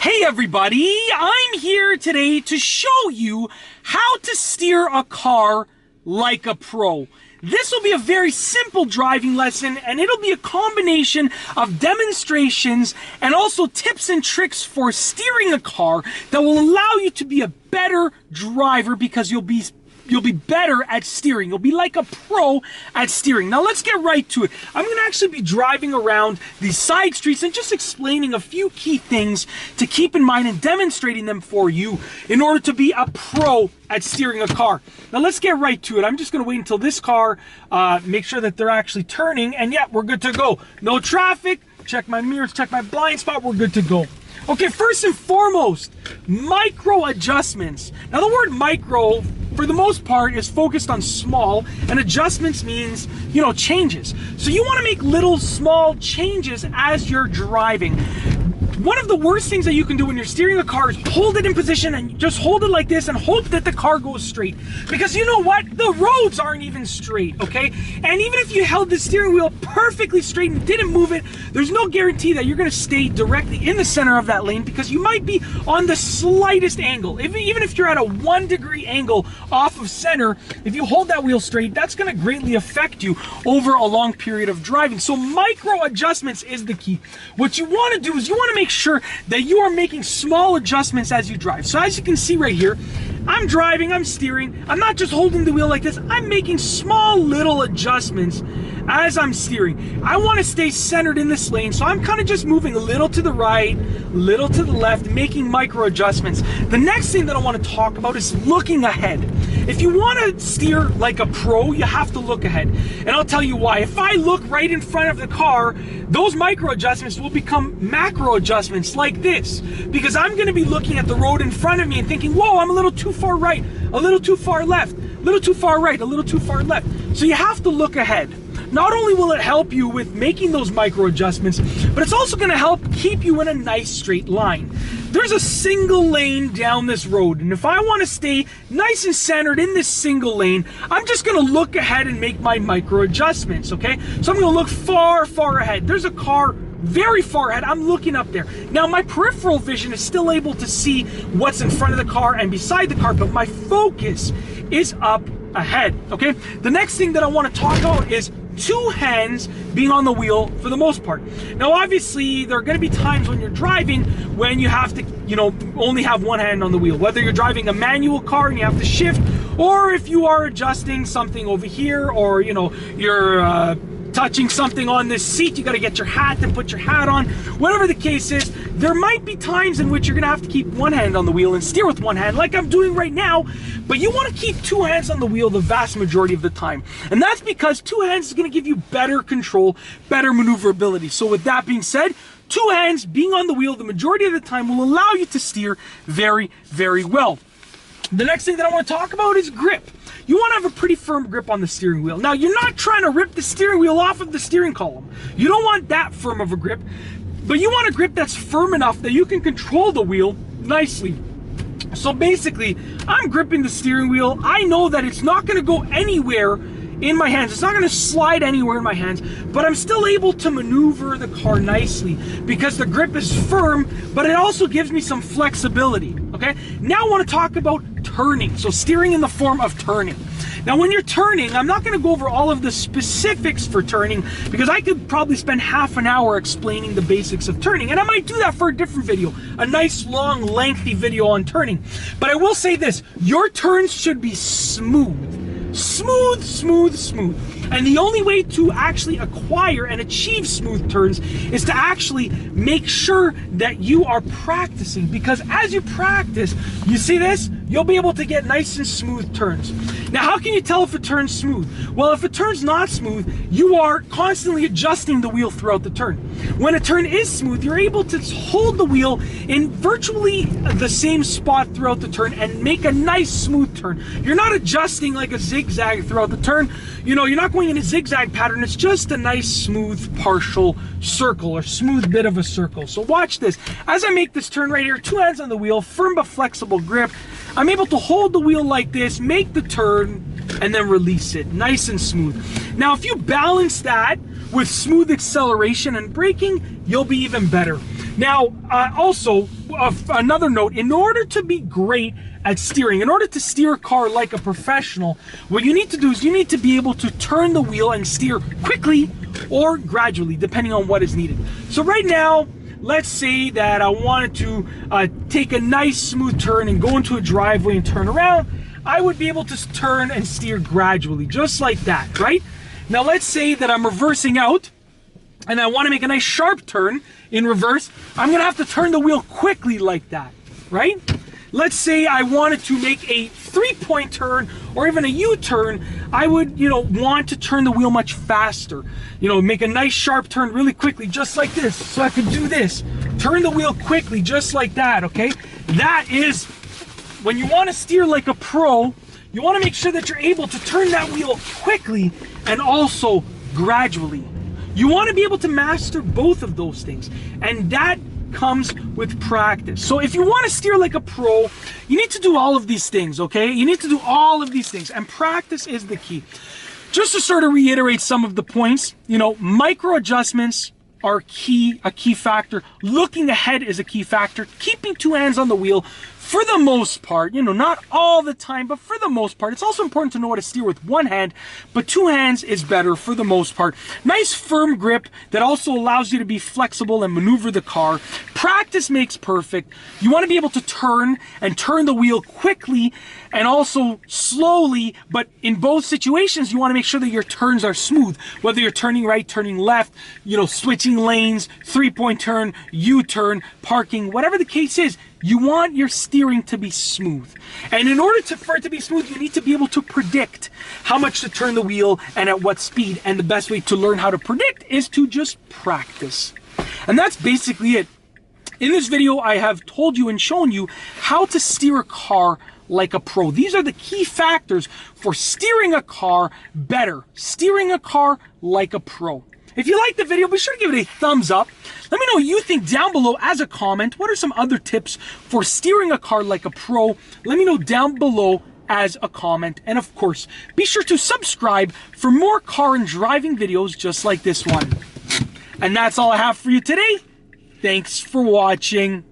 Hey everybody, I'm here today to show you how to steer a car like a pro. This will be a very simple driving lesson, and it'll be a combination of demonstrations and also tips and tricks for steering a car that will allow you to be a better driver because you'll be better at steering. You'll be like a pro at steering. Now let's get right to it. I'm going to actually be driving around these side streets and just explaining a few key things to keep in mind and demonstrating them for you in order to be a pro at steering a car. Now let's get right to it. I'm just going to wait until this car, make sure that they're actually turning, and yeah, we're good to go. No traffic, check my mirrors, check my blind spot, we're good to go. Okay, first and foremost, micro adjustments. Now the word micro, for the most part, is focused on small, and adjustments means, changes. So you want to make little small changes as you're driving. One of the worst things that you can do when you're steering a car is hold it in position and just hold it like this and hope that the car goes straight. Because you know what? The roads aren't even straight, okay? And even if you held the steering wheel perfectly straight and didn't move it, there's no guarantee that you're going to stay directly in the center of that lane because you might be on the slightest angle. Even if you're at a 1 degree angle off of center, if you hold that wheel straight, that's going to greatly affect you over a long period of driving. So micro adjustments is the key. What you want to do is you want to make sure that you are making small adjustments as you drive. So as you can see right here, I'm driving, I'm steering, I'm not just holding the wheel like this, I'm making small little adjustments as I'm steering. I want to stay centered in this lane, so I'm kind of just moving a little to the right, little to the left, making micro adjustments. The next thing that I want to talk about is looking ahead. If you want to steer like a pro, you have to look ahead. And I'll tell you why. If I look right in front of the car, those micro adjustments will become macro adjustments like this. Because I'm going to be looking at the road in front of me and thinking, whoa, I'm a little too far right, a little too far left, a little too far right, a little too far left. So you have to look ahead. Not only will it help you with making those micro adjustments, but it's also going to help keep you in a nice straight line. There's a single lane down this road, and if I want to stay nice and centered in this single lane, I'm just going to look ahead and make my micro adjustments, okay? So I'm going to look far, far ahead. There's a car very far ahead. I'm looking up there. Now my peripheral vision is still able to see what's in front of the car and beside the car, but my focus is up ahead, okay? The next thing that I want to talk about is two hands being on the wheel for the most part. Now obviously there are going to be times when you're driving when you have to, only have one hand on the wheel, whether you're driving a manual car and you have to shift, or if you are adjusting something over here, or you're touching something on this seat, you got to get your hat and put your hat on. Whatever the case is, there might be times in which you're going to have to keep one hand on the wheel and steer with one hand like I'm doing right now, but you want to keep two hands on the wheel the vast majority of the time. And that's because two hands is going to give you better control, better maneuverability. So with that being said, two hands being on the wheel the majority of the time will allow you to steer very, very well. The next thing that I want to talk about is grip. You want to have a pretty firm grip on the steering wheel. Now, you're not trying to rip the steering wheel off of the steering column. You don't want that firm of a grip, but you want a grip that's firm enough that you can control the wheel nicely. So basically, I'm gripping the steering wheel. I know that it's not going to go anywhere in my hands. It's not going to slide anywhere in my hands, but I'm still able to maneuver the car nicely because the grip is firm, but it also gives me some flexibility, okay? Now I want to talk about turning. So steering in the form of turning. Now when you're turning, I'm not going to go over all of the specifics for turning because I could probably spend half an hour explaining the basics of turning, and I might do that for a different video, a nice long lengthy video on turning. But I will say this, your turns should be smooth. Smooth, smooth, smooth. And the only way to actually acquire and achieve smooth turns is to actually make sure that you are practicing, because as you practice, you see this, you'll be able to get nice and smooth turns. Now, how can you tell if a turn's smooth? Well, if a turn's not smooth, you are constantly adjusting the wheel throughout the turn. When a turn is smooth, you're able to hold the wheel in virtually the same spot throughout the turn and make a nice smooth turn. You're not adjusting like a zigzag throughout the turn. You're not going in a zigzag pattern. It's just a nice smooth partial circle or smooth bit of a circle. So watch this. As I make this turn right here, two hands on the wheel, firm but flexible grip, I'm able to hold the wheel like this, make the turn, and then release it nice and smooth. Now, if you balance that with smooth acceleration and braking, you'll be even better. Now, also, another note, in order to be great at steering, in order to steer a car like a professional, what you need to do is you need to be able to turn the wheel and steer quickly or gradually, depending on what is needed. So right now, let's say that I wanted to take a nice smooth turn and go into a driveway and turn around. I would be able to turn and steer gradually, just like that, right? Now let's say that I'm reversing out and I want to make a nice sharp turn in reverse. I'm going to have to turn the wheel quickly like that, right? Let's say I wanted to make a 3-point turn or even a U-turn. I would, want to turn the wheel much faster. Make a nice sharp turn really quickly, just like this. So I could do this. Turn the wheel quickly, just like that, okay? That is, when you want to steer like a pro, you want to make sure that you're able to turn that wheel quickly and also gradually. You want to be able to master both of those things, and that comes with practice. So if you want to steer like a pro, you need to do all of these things, okay? You need to do all of these things, and practice is the key. Just to sort of reiterate some of the points, micro adjustments are a key factor. Looking ahead is a key factor. Keeping two hands on the wheel, for the most part, not all the time, but for the most part. It's also important to know how to steer with one hand, but two hands is better for the most part. Nice firm grip that also allows you to be flexible and maneuver the car. Practice makes perfect. You want to be able to turn the wheel quickly and also slowly, but in both situations, you want to make sure that your turns are smooth. Whether you're turning right, turning left, switching lanes, 3-point turn, U-turn, parking, whatever the case is, you want your steering to be smooth. And in order for it to be smooth, you need to be able to predict how much to turn the wheel and at what speed. And the best way to learn how to predict is to just practice. And that's basically it. In this video, I have told you and shown you how to steer a car like a pro. These are the key factors for steering a car better. Steering a car like a pro. If you liked the video, be sure to give it a thumbs up. Let me know what you think down below as a comment. What are some other tips for steering a car like a pro? Let me know down below as a comment. And of course, be sure to subscribe for more car and driving videos just like this one. And that's all I have for you today. Thanks for watching.